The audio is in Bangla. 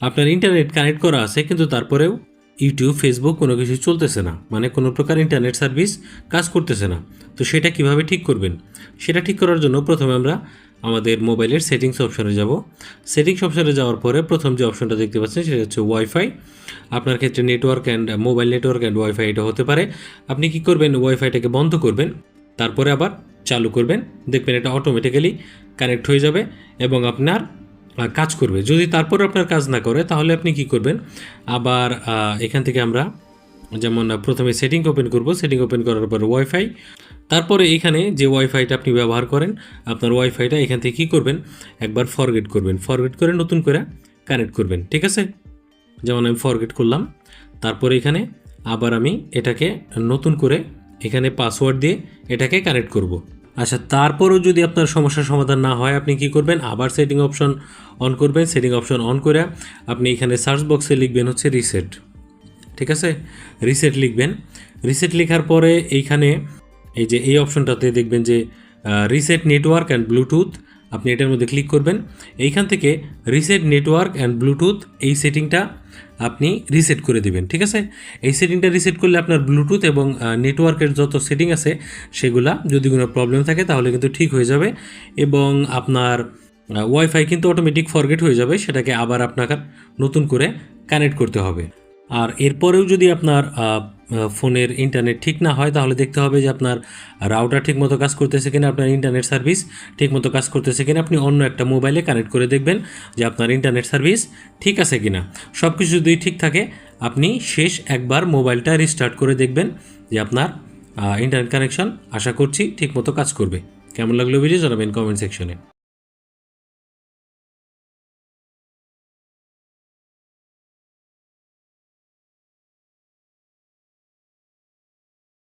আপনার ইন্টারনেট কানেক্ট করা আছে কিন্তু তারপরেও ইউটিউব, ফেসবুক কোনো কিছু চলতেছে না, মানে কোনো প্রকার ইন্টারনেট সার্ভিস কাজ করতেছে না। তো সেটা কিভাবে ঠিক করবেন? সেটা ঠিক করার জন্য প্রথমে আমরা আমাদের মোবাইলের সেটিংস অপশনে যাব। সেটিংস অপশনে যাওয়ার পরে প্রথম যে অপশনটা দেখতে পাচ্ছেন সেটা হচ্ছে ওয়াইফাই। আপনার ক্ষেত্রে network and mobile network and wifi এটা হতে পারে। আপনি কি করবেন? ওয়াইফাইটাকে বন্ধ করবেন, তারপরে আবার চালু করবেন। দেখবেন এটা অটোমেটিক্যালি কানেক্ট হয়ে যাবে এবং আপনার কাজ করবে। যদি তারপর আপনার কাজ না করে তাহলে আপনি কি করবেন? আবার এখান থেকে আমরা যেমন প্রথমে সেটিং ওপেন করব। সেটিং ওপেন করার পর ওয়াইফাই, তারপরে এইখানে যে ওয়াইফাইটা আপনি ব্যবহার করেন আপনার ওয়াইফাইটা এখান থেকে কী করবেন? একবার ফরগেট করবেন, ফরগেট করে নতুন করে কানেক্ট করবেন। ঠিক আছে? যেমন আমি ফরগেট করলাম, তারপরে এখানে আবার আমি এটাকে নতুন করে এখানে পাসওয়ার্ড দিয়ে এটাকে কানেক্ট করব। আচ্ছা, তারপরেও যদি আপনার সমস্যার সমাধান না হয় আপনি কি করবেন? আবার সেটিং অপশন অন করবেন। সেটিং অপশন অন করে আপনি এখানে সার্চ বক্সে লিখবেন হচ্ছে রিসেট। ঠিক আছে? রিসেট লিখবেন। রিসেট লেখার পরে এইখানে এই যে এই অপশনটাতে দেখবেন যে রিসেট নেটওয়ার্ক অ্যান্ড ব্লুটুথ, আপনি এটার মধ্যে ক্লিক করবেন। এইখান থেকে রিসেট নেটওয়ার্ক অ্যান্ড ব্লুটুথ এই সেটিংটা আপনি রিসেট করে দেবেন। ঠিক আছে? এই সেটিংটা রিসেট করলে আপনার ব্লুটুথ এবং নেটওয়ার্কের যত সেটিং আছে সেগুলা যদি কোনো প্রবলেম থাকে তাহলে কিন্তু ঠিক হয়ে যাবে এবং আপনার ওয়াইফাই কিন্তু অটোমেটিক ফরগেট হয়ে যাবে, সেটাকে আবার আপনাকে নতুন করে কানেক্ট করতে হবে। আর এরপরেও যদি আপনার ফোনের ইন্টারনেট ঠিক না হয় তাহলে দেখতে হবে যে আপনার রাউটার ঠিকমতো কাজ করতেছে কিনা, আপনার ইন্টারনেট সার্ভিস ঠিকমতো কাজ করতেছে কিনা। আপনি অন্য একটা মোবাইলে কানেক্ট করে দেখবেন যে আপনার ইন্টারনেট সার্ভিস ঠিক আছে কিনা। সব কিছু যদি ঠিক থাকে আপনি শেষ একবার মোবাইলটা রিস্টার্ট করে দেখবেন যে আপনার ইন্টারনেট কানেকশন আশা করছি ঠিকমতো কাজ করবে। কেমন লাগলো ভিডিও জানাবেন কমেন্ট সেকশনে।